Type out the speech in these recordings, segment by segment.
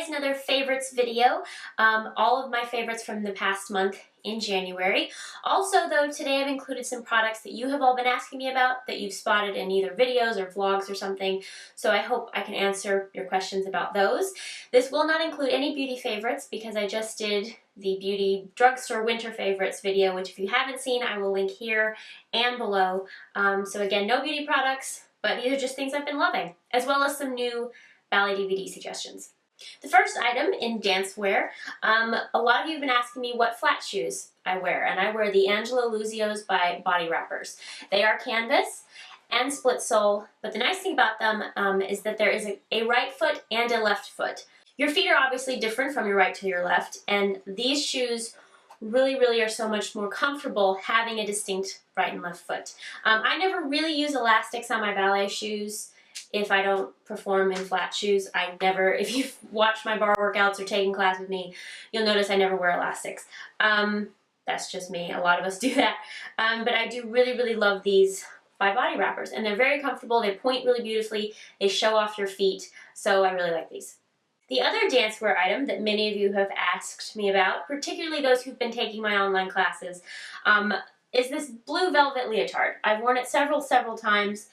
guys, another favorites video. All of my favorites from the past month in January. Also though, today I've included some products that you have all been asking me about that you've spotted in either videos or vlogs or something, so I hope I can answer your questions about those. This will not include any beauty favorites because I just did the beauty drugstore winter favorites video, which if you haven't seen, I will link here and below. So again, no beauty products, but these are just things I've been loving, as well as some new ballet DVD suggestions. The first item in dance wear, a lot of you have been asking me what flat shoes I wear, and I wear the Angelo Luzios by Body Wrappers. They are canvas and split sole, but the nice thing about them is that there is a right foot and a left foot. Your feet are obviously different from your right to your left, and these shoes really are so much more comfortable having a distinct right and left foot. I never really use elastics on my ballet shoes. If I don't perform in flat shoes, if you've watched my bar workouts or taken class with me, you'll notice I never wear elastics. That's just me. A lot of us do that. But I do really love these by Body Wrappers, and they're very comfortable. They point really beautifully. They show off your feet, so I really like these. The other dancewear item that many of you have asked me about, particularly those who've been taking my online classes, is this blue velvet leotard. I've worn it several times,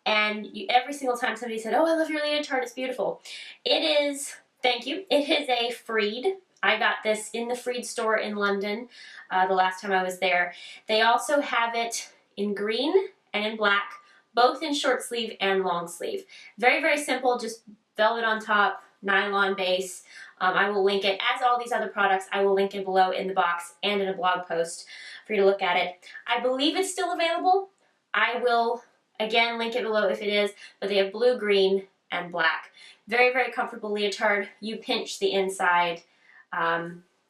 and every single time somebody said, "Oh, I love your leotard, it's beautiful." It is, thank you, it is a Freed. I got this in the Freed store in London the last time I was there. They also have it in green and in black, both in short sleeve and long sleeve. Very simple, just velvet on top, nylon base. I will link it, as all these other products, I will link it below in the box and in a blog post for you to look at it. I believe it's still available. I will again link it below if it is, but they have blue, green, and black. Very comfortable leotard. You pinch the inside.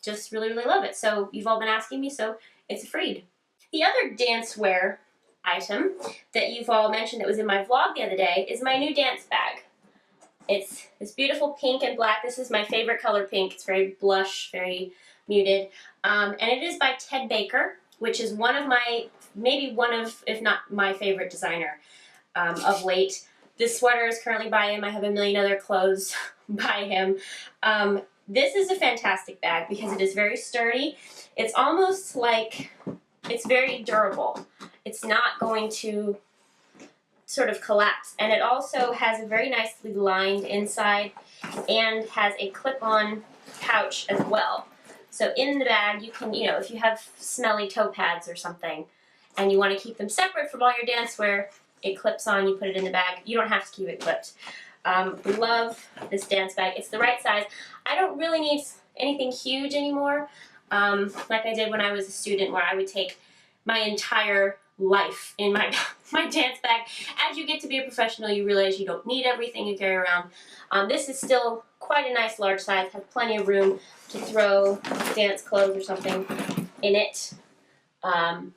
Just really love it. So you've all been asking me, so it's a Freed. The other dancewear item that you've all mentioned that was in my vlog the other day is my new dance bag. It's this beautiful pink and black. This is my favorite color pink. It's very blush, very muted. And it is by Ted Baker, which is maybe one of, if not my favorite designer of late. This sweater is currently by him. I have a million other clothes by him. This is a fantastic bag because it is very sturdy. It's almost like, it's very durable. It's not going to sort of collapse, and it also has a very nicely lined inside and has a clip-on pouch as well. So in the bag you can, if you have smelly toe pads or something and you want to keep them separate from all your dancewear, it clips on, you put it in the bag. You don't have to keep it clipped. Love this dance bag. It's the right size. I don't really need anything huge anymore, like I did when I was a student, where I would take my entire life in my dance bag. As you get to be a professional, you realize you don't need everything you carry around. This is still quite a nice large size, have plenty of room to throw dance clothes or something in it.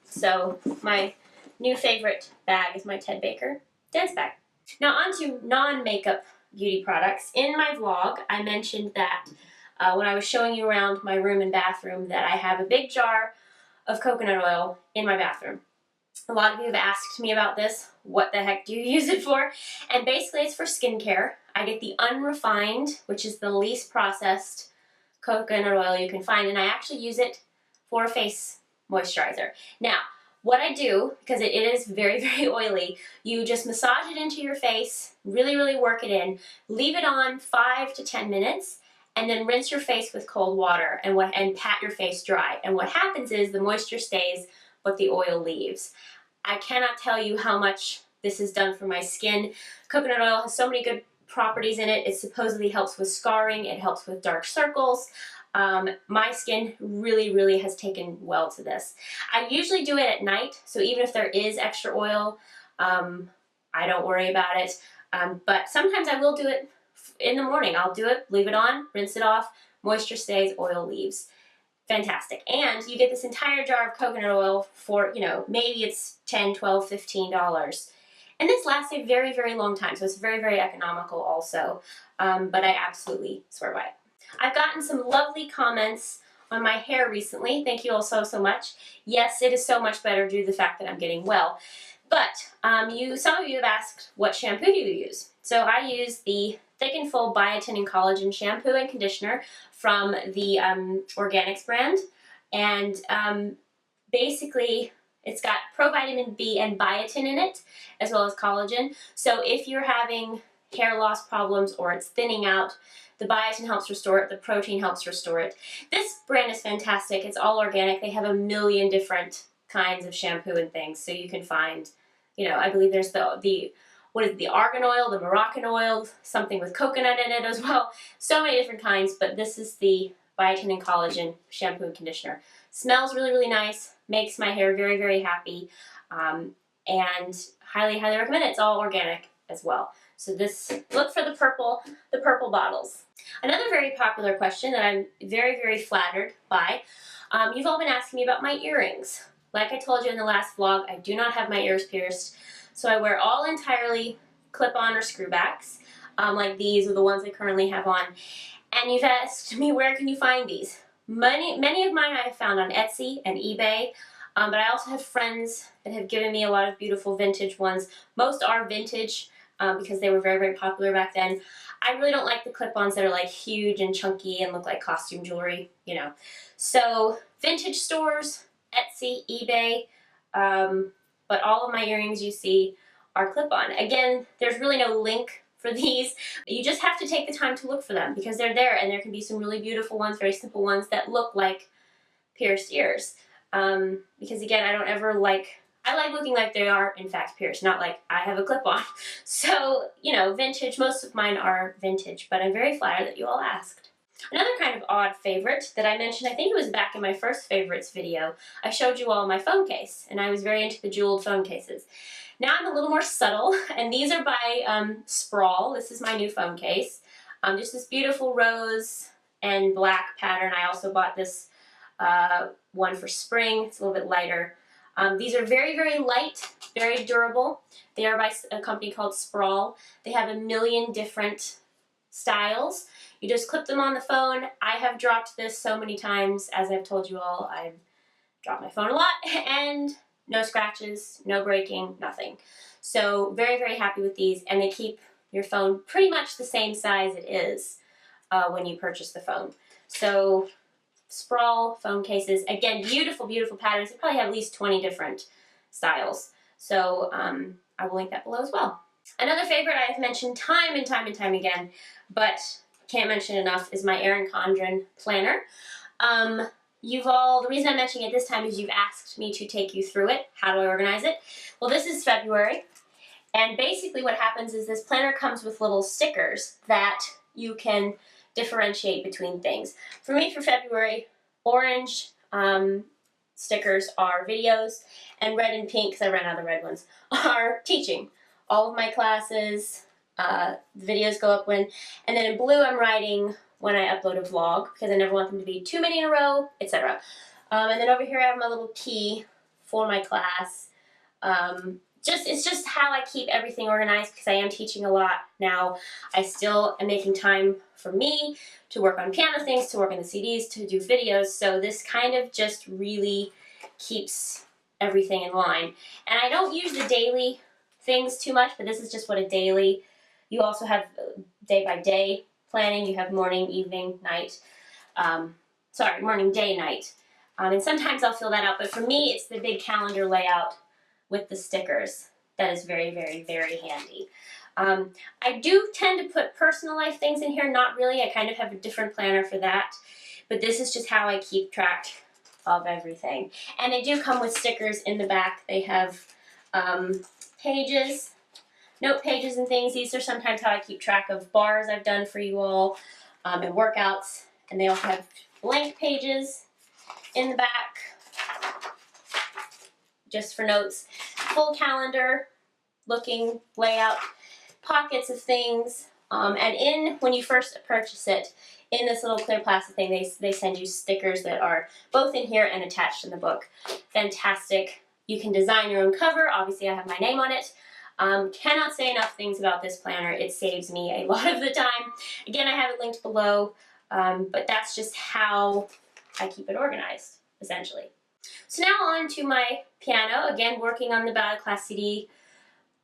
So my new favorite bag is my Ted Baker dance bag. Now on to non-makeup beauty products. In my vlog, I mentioned that when I was showing you around my room and bathroom that I have a big jar of coconut oil in my bathroom. A lot of you have asked me about this. What the heck do you use it for? And basically it's for skincare. I get the unrefined, which is the least processed coconut oil you can find, and I actually use it for a face moisturizer. Now, what I do, because it is very oily, you just massage it into your face, really work it in, leave it on 5 to 10 minutes, and then rinse your face with cold water and pat your face dry. And what happens is the moisture stays, but the oil leaves. I cannot tell you how much this has done for my skin. Coconut oil has so many good properties in it. It supposedly helps with scarring, it helps with dark circles. My skin really has taken well to this. I usually do it at night, so even if there is extra oil, I don't worry about it. But sometimes I will do it in the morning. I'll do it, leave it on, rinse it off, moisture stays, oil leaves. Fantastic. And you get this entire jar of coconut oil for, maybe it's $10, $12, $15. And this lasts a very long time, so it's very economical also. But I absolutely swear by it. I've gotten some lovely comments on my hair recently. Thank you all so much. Yes, it is so much better due to the fact that I'm getting well. But some of you have asked, what shampoo do you use? So I use the Thick and Full Biotin and Collagen Shampoo and Conditioner from the Organics brand. And basically, it's got provitamin B and biotin in it, as well as collagen. So if you're having hair loss problems or it's thinning out, the biotin helps restore it, the protein helps restore it. This brand is fantastic. It's all organic. They have a million different kinds of shampoo and things, so you can find, you know, I believe there's the what is it, the argan oil, the Moroccan oil, something with coconut in it as well. So many different kinds, but this is the biotin and collagen shampoo and conditioner. Smells really, really nice, makes my hair very, very happy, and highly, highly recommend it. It's all organic as well. So this, look for the purple bottles. Another very popular question that I'm very, very flattered by, you've all been asking me about my earrings. Like I told you in the last vlog, I do not have my ears pierced, so I wear all entirely clip-on or screwbacks, like these are the ones I currently have on. And you've asked me, where can you find these? Many of mine I have found on Etsy and eBay, but I also have friends that have given me a lot of beautiful vintage ones. Most are vintage because they were very, very popular back then. I really don't like the clip-ons that are like huge and chunky and look like costume jewelry, you know. So vintage stores, Etsy, eBay, but all of my earrings you see are clip-on. Again, there's really no link for these. You just have to take the time to look for them because they're there, and there can be some really beautiful ones, very simple ones that look like pierced ears. Because again, I like looking like they are in fact pierced, not like I have a clip-on. So, you know, vintage, most of mine are vintage, but I'm very flattered that you all asked. Another kind of odd favorite that I mentioned, I think it was back in my first favorites video, I showed you all my phone case, and I was very into the jeweled phone cases. Now I'm a little more subtle, and these are by Sprawl. This is my new phone case. Just this beautiful rose and black pattern. I also bought this one for spring. It's a little bit lighter. These are very, very light, very durable. They are by a company called Sprawl. They have a million different styles. You just clip them on the phone. I have dropped this so many times. As I've told you all, I've dropped my phone a lot, and no scratches, no breaking, nothing. So very, very happy with these, and they keep your phone pretty much the same size it is when you purchase the phone. So Sprawl phone cases, again, beautiful, beautiful patterns. They probably have at least 20 different styles. So I will link that below as well. Another favorite I have mentioned time and time and time again, but can't mention enough, is my Erin Condren planner. The reason I'm mentioning it this time is you've asked me to take you through it. How do I organize it? Well, this is February, and basically what happens is this planner comes with little stickers that you can differentiate between things. For me, for February, orange stickers are videos, and red and pink, because I ran out of the red ones, are teaching. All of my classes, the videos go up when, and then in blue I'm writing when I upload a vlog, because I never want them to be too many in a row, etc. And then over here I have my little key for my class. It's just how I keep everything organized, because I am teaching a lot now. I still am making time for me to work on piano things, to work on the CDs, to do videos, so this kind of just really keeps everything in line. And I don't use the daily things too much, but this is just what a daily, you also have day by day planning. You have morning, evening, night, morning, day, night. And sometimes I'll fill that out, but for me it's the big calendar layout with the stickers that is very, very, very handy. I do tend to put personal life things in here, not really. I kind of have a different planner for that, but this is just how I keep track of everything. And they do come with stickers in the back. They have pages, note pages and things. These are sometimes how I keep track of bars I've done for you all and workouts. And they also have blank pages in the back just for notes. Full calendar looking layout, pockets of things, and when you first purchase it, in this little clear plastic thing, they send you stickers that are both in here and attached in the book. Fantastic. You can design your own cover. Obviously I have my name on it. Cannot say enough things about this planner. It saves me a lot of the time. Again, I have it linked below, but that's just how I keep it organized, essentially. So now on to my piano, again working on the ballet class CD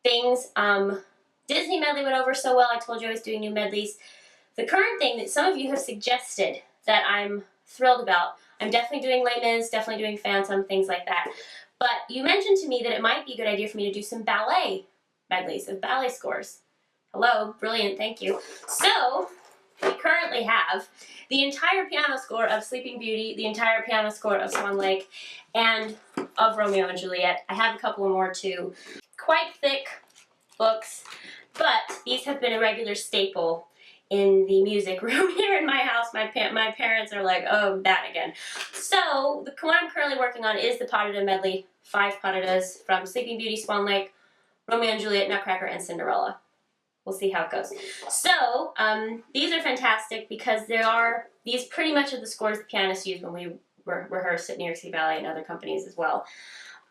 things. Disney medley went over so well. I told you I was doing new medleys. The current thing that some of you have suggested that I'm thrilled about, I'm definitely doing Les Mis, definitely doing Phantom, things like that. But you mentioned to me that it might be a good idea for me to do some ballet medleys of ballet scores. Hello, brilliant, thank you. So, we currently have the entire piano score of Sleeping Beauty, the entire piano score of Swan Lake, and of Romeo and Juliet. I have a couple more too. Quite thick books, but these have been a regular staple in the music room here in my house. My parents are like, oh, that again. So the one I'm currently working on is the pas de deux medley, 5 pas de deux from Sleeping Beauty, Swan Lake, Romeo and Juliet, Nutcracker, and Cinderella. We'll see how it goes. So these are fantastic because these pretty much are the scores the pianists use when we rehearse at New York City Ballet and other companies as well.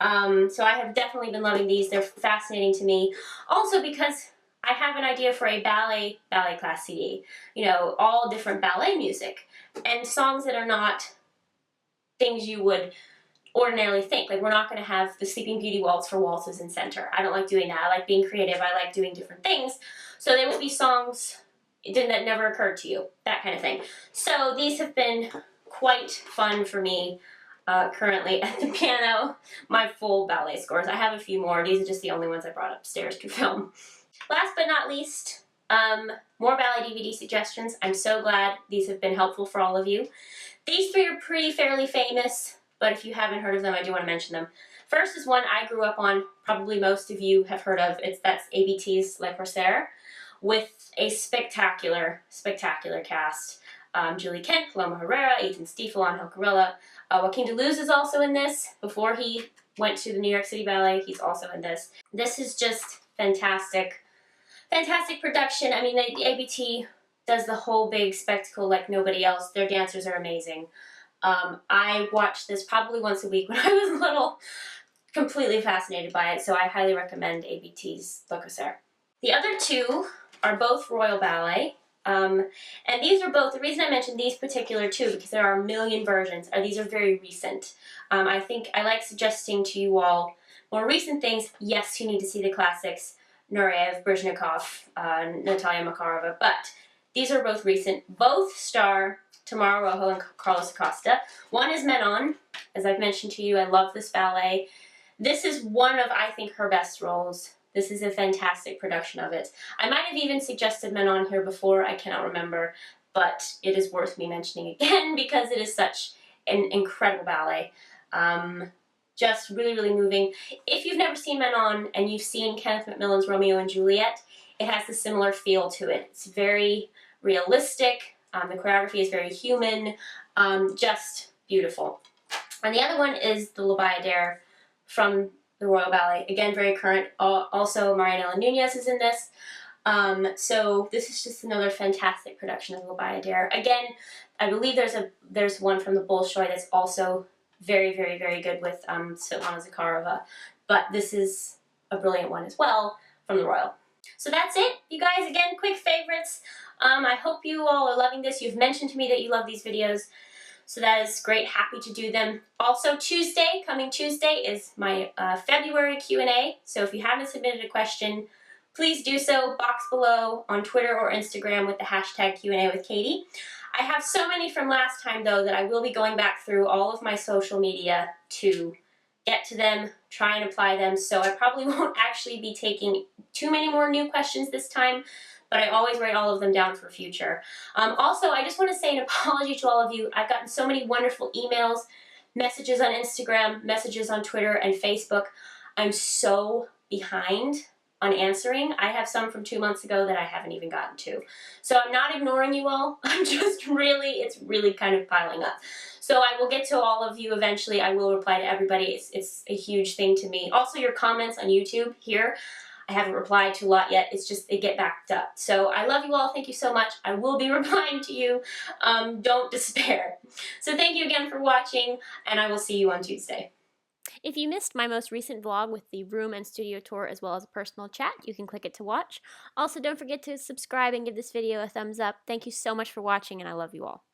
So I have definitely been loving these. They're fascinating to me. Also because I have an idea for a ballet class CD. You know, all different ballet music and songs that are not things you would ordinarily think. Like, we're not going to have the Sleeping Beauty waltz for waltzes in center. I don't like doing that. I like being creative. I like doing different things. So they will be songs that never occurred to you, that kind of thing. So these have been quite fun for me currently at the piano, my full ballet scores. I have a few more. These are just the only ones I brought upstairs to film. Last but not least, more ballet DVD suggestions. I'm so glad these have been helpful for all of you. These 3 are fairly famous, but if you haven't heard of them, I do want to mention them. First is one I grew up on, probably most of you have heard of. That's ABT's Le Corsaire, with a spectacular, spectacular cast. Julie Kent, Paloma Herrera, Ethan Stiefel, Angel Carrella. Joaquin Deleuze is also in this. Before he went to the New York City Ballet, he's also in this. This is just fantastic. Fantastic production. I mean, the ABT does the whole big spectacle like nobody else. Their dancers are amazing. I watched this probably once a week when I was little. Completely fascinated by it, so I highly recommend ABT's Le Corsaire. The other 2 are both Royal Ballet. And these are both, the reason I mentioned these particular 2, because there are a million versions, these are very recent. I think I like suggesting to you all more recent things. Yes, you need to see the classics, Nureyev, Brezhnikov, Natalia Makarova, but these are both recent. Both star Tamara Rojo and Carlos Acosta. One is Menon. As I've mentioned to you, I love this ballet. This is one of, I think, her best roles. This is a fantastic production of it. I might have even suggested Menon here before, I cannot remember, but it is worth me mentioning again because it is such an incredible ballet. Just really, really moving. If you've never seen Menon and you've seen Kenneth Macmillan's Romeo and Juliet, it has a similar feel to it. It's very realistic. The choreography is very human. Just beautiful. And the other one is the La Bayadere from the Royal Ballet. Again, very current. Also, Marianela Nunez is in this. So this is just another fantastic production of La Bayadere. Again, I believe there's one from the Bolshoi that's also very, very, very good with Svetlana Zakharova. But this is a brilliant one as well from the Royal. So that's it, you guys. Again, quick favorites. I hope you all are loving this. You've mentioned to me that you love these videos. So that is great. Happy to do them. Also, coming Tuesday, is my February Q&A. So if you haven't submitted a question, please do so. Box below on Twitter or Instagram with the hashtag Q&A with Katie. I have so many from last time, though, that I will be going back through all of my social media to get to them, try and apply them. So I probably won't actually be taking too many more new questions this time, but I always write all of them down for future. Also, I just want to say an apology to all of you. I've gotten so many wonderful emails, messages on Instagram, messages on Twitter and Facebook. I'm so behind on answering. I have some from 2 months ago that I haven't even gotten to. So I'm not ignoring you all. I'm just it's really kind of piling up. So I will get to all of you eventually. I will reply to everybody. It's a huge thing to me. Also, your comments on YouTube here, I haven't replied to a lot yet. It's just, they get backed up. So I love you all. Thank you so much. I will be replying to you. Don't despair. So thank you again for watching, and I will see you on Tuesday. If you missed my most recent vlog with the room and studio tour as well as a personal chat, you can click it to watch. Also, don't forget to subscribe and give this video a thumbs up. Thank you so much for watching, and I love you all.